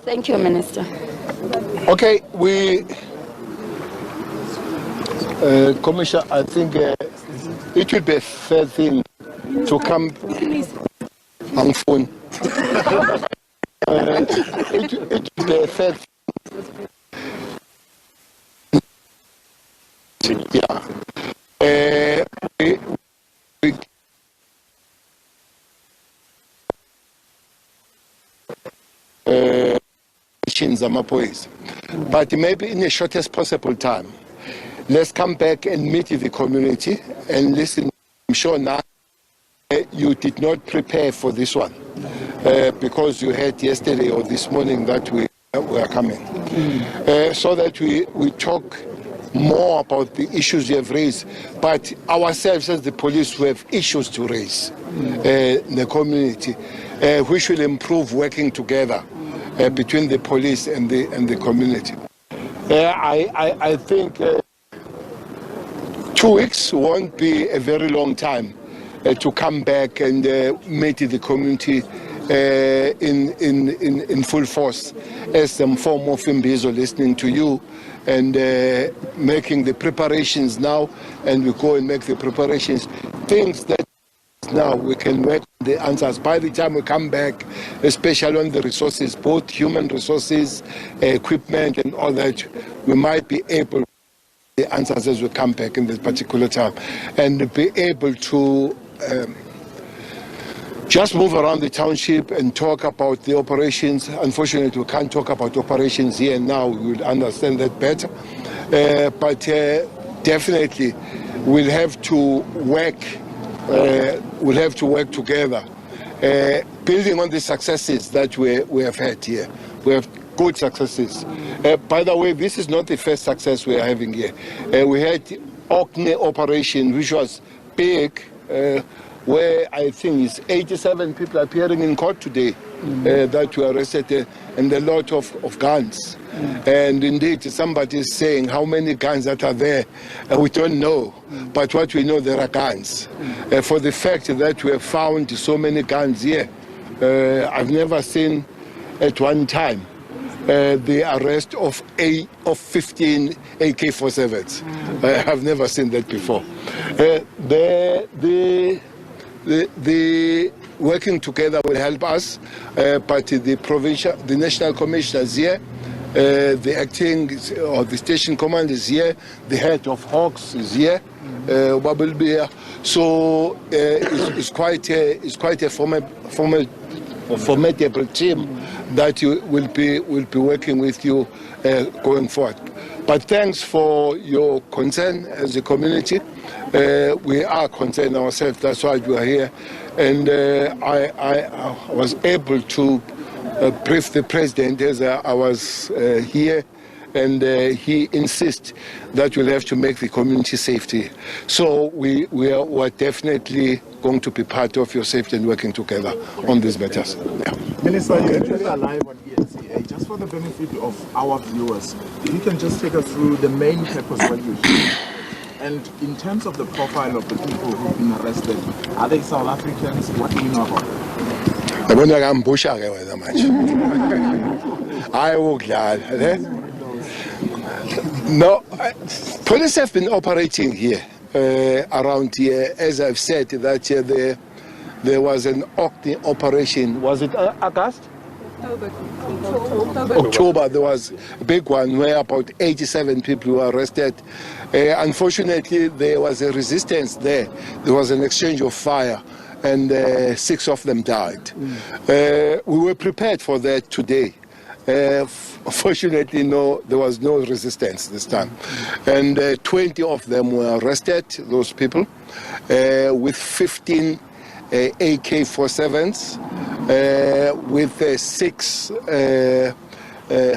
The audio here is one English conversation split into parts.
Thank you, Minister. Okay, Commissioner, I think it would be a fair thing to come on phone. It would be a fair thing. Yeah. But maybe in the shortest possible time, let's come back and meet the community and listen. I'm sure now you did not prepare for this one because you heard yesterday or this morning that we are coming. So that we talk more about the issues you have raised, but ourselves as the police, we have issues to raise in the community. We should improve working together between the police and the community. I think 2 weeks won't be a very long time to come back and meet the community in full force as some form of Imbizo listening to you and making the preparations now, and we go and make the preparations, things that now we can work the answers by the time we come back, especially on the resources, both human resources, equipment and all that. We might be able to the answers as we come back in this particular time and be able to just move around the township and talk about the operations. Unfortunately, we can't talk about operations here and now. We will understand that better. But definitely, we'll have to work. We'll have to work together, building on the successes that we have had here. We have good successes. By the way, this is not the first success we are having here. We had the Orkney operation, which was big, where I think it's 87 people appearing in court today that were arrested, and a lot of guns. And indeed, somebody is saying how many guns that are there, we don't know. But what we know, there are guns. For the fact that we have found so many guns here, I've never seen at one time the arrest of 15 AK-47s. I've never seen that before. The working together will help us, but the national commissioners here, the acting or the station commander is here, the head of Hawks is here, will be here. So it's quite a formidable team that you will be working with you going forward. But thanks for your concern as a community. We are concerned ourselves, that's why we are here. And I was able to brief the president as I was here, and he insists that we'll have to make the community safety. So we are definitely going to be part of your safety and working together on these matters. Yeah. Minister, you are live on ENCA. Just for the benefit of our viewers, if you can just take us through the main purpose when you're here. And in terms of the profile of the people who've been arrested, are they South Africans? What do you know about them? No, police have been operating here, around here. As I've said, that there was an operation. Was it August? October, there was a big one where about 87 people were arrested. Unfortunately, there was a resistance there. There was an exchange of fire, and 6 of them died. We were prepared for that today. Fortunately, no, there was no resistance this time. And 20 of them were arrested, those people, with 15 AK-47s, with 6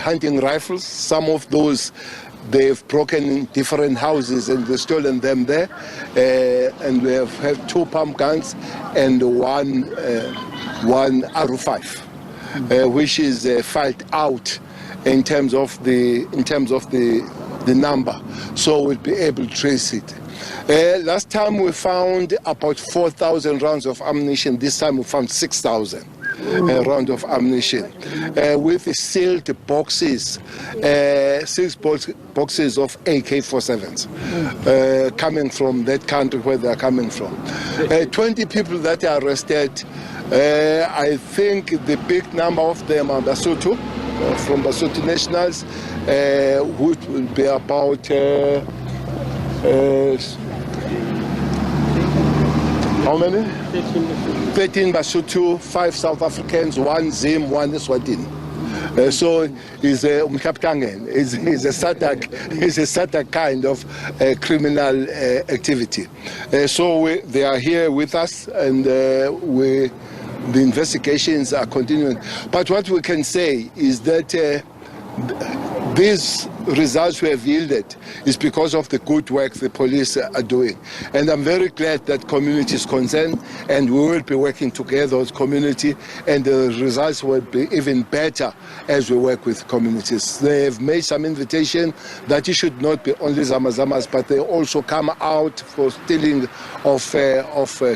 hunting rifles. Some of those they've broken in different houses and they've stolen them there. And we have had 2 pump guns and one RU5, which is filed out in terms of the number, so we'll be able to trace it. Last time we found about 4,000 rounds of ammunition. This time we found 6,000. round of ammunition, with sealed boxes, 6 boxes of AK-47s coming from that country where they are coming from. 20 people that are arrested. I think the big number of them are Basotho, from Basotho nationals, which will be about how many? 13 Basotho, 5 South Africans, 1 Zim, 1 Eswatini. So he's a SADC kind of criminal activity. So they are here with us, and the investigations are continuing. But what we can say is that these results we have yielded is because of the good work the police are doing. And I'm very glad that community is concerned, and we will be working together with community, and the results will be even better as we work with communities. They have made some invitation that it should not be only Zamazamas, but they also come out for stealing of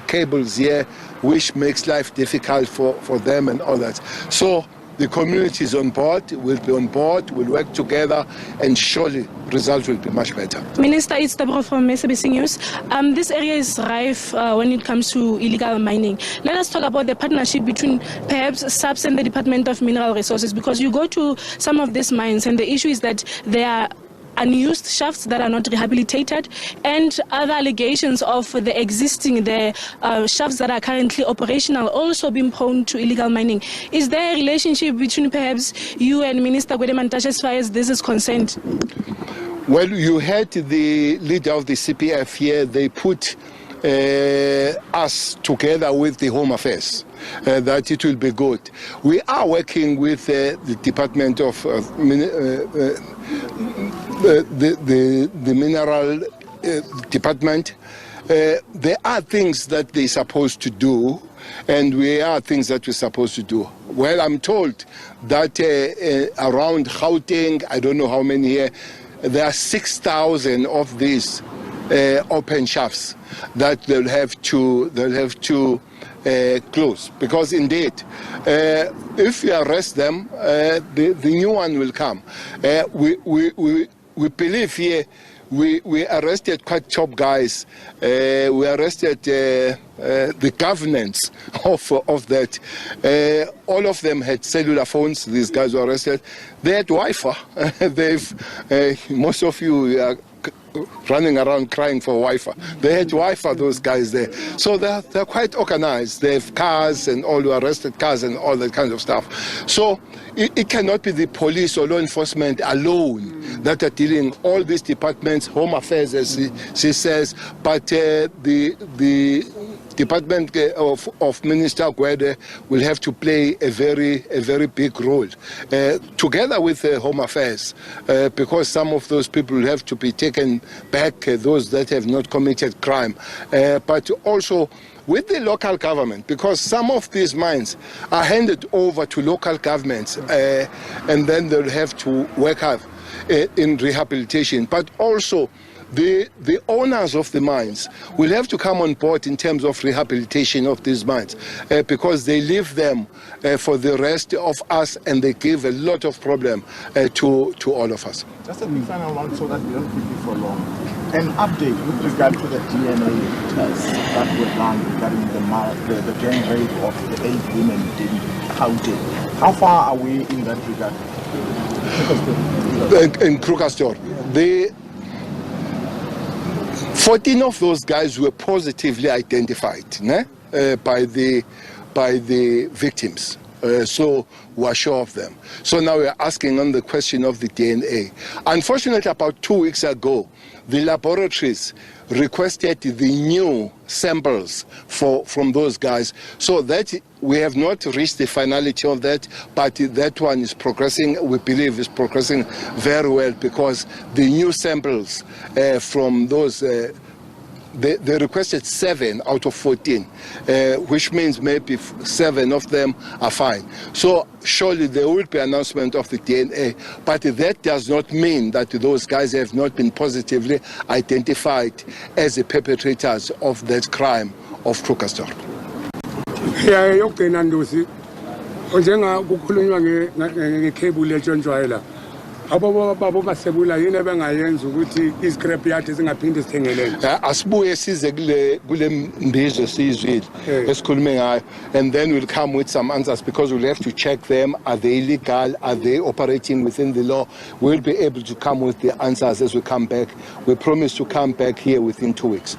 cables here, which makes life difficult for them and all that. So the community is on board, will be on board, we'll work together, and surely results will be much better. Minister, it's Deborah from SABC News. This area is rife when it comes to illegal mining. Let us talk about the partnership between perhaps SABC and the Department of Mineral Resources, because you go to some of these mines and the issue is that they are unused shafts that are not rehabilitated, and other allegations of the existing shafts that are currently operational also being prone to illegal mining. Is there a relationship between perhaps you and Minister Gwede as far as this is concerned? Well, you had the leader of the CPF here. They put us together with the Home Affairs, that it will be good. We are working with the Department of the Mineral Department. There are things that they're supposed to do, and we are things that we're supposed to do. Well, I'm told that around Gauteng, I don't know how many here, there are 6,000 of these open shafts that they'll have to close, because indeed if you arrest them, the new one will come. We believe here we arrested quite top guys. We arrested the governance of that. All of them had cellular phones. These guys were arrested. They had Wi-Fi. Most of you are running around crying for Wi-Fi. They had Wi-Fi, those guys there. So they're quite organized. They have cars and all, arrested cars and all that kind of stuff. So it cannot be the police or law enforcement alone that are dealing all these departments, Home Affairs, as she says, but the Department of Minister Gwede will have to play a very big role, together with Home Affairs, because some of those people will have to be taken back, those that have not committed crime, but also with the local government, because some of these mines are handed over to local governments, and then they'll have to work out in rehabilitation, but also the owners of the mines will have to come on board in terms of rehabilitation of these mines, because they leave them for the rest of us, and they give a lot of problem to all of us. Just a final one so that we don't keep you for long. An update with regard to the DNA test that were done regarding the gang rape of the 8 women in Gauteng. How far are we in that regard? In Klerksdorp, 14 of those guys were positively identified by the victims. So we are sure of them. So now we are asking on the question of the DNA. Unfortunately, about 2 weeks ago, the laboratories requested the new samples from those guys. So that we have not reached the finality of that, but that one is progressing. We believe is progressing very well, because the new samples from those they requested 7 out of 14, which means maybe 7 of them are fine. So surely there will be announcement of the DNA, but that does not mean that those guys have not been positively identified as the perpetrators of that crime of Klerksdorp. njenga kukhulunywa ngecable etshontshayo abo babo basebula yini ebengayenza ukuthi iscrap yard zingaphinde sithengelene asibuye size kule mbizo sizwile esikhulume ngayo, and then we'll come with some answers, because we'll have to check them. Are they legal? Are they operating within the law? We'll be able to come with the answers as we come back. We promise to come back here within 2 weeks.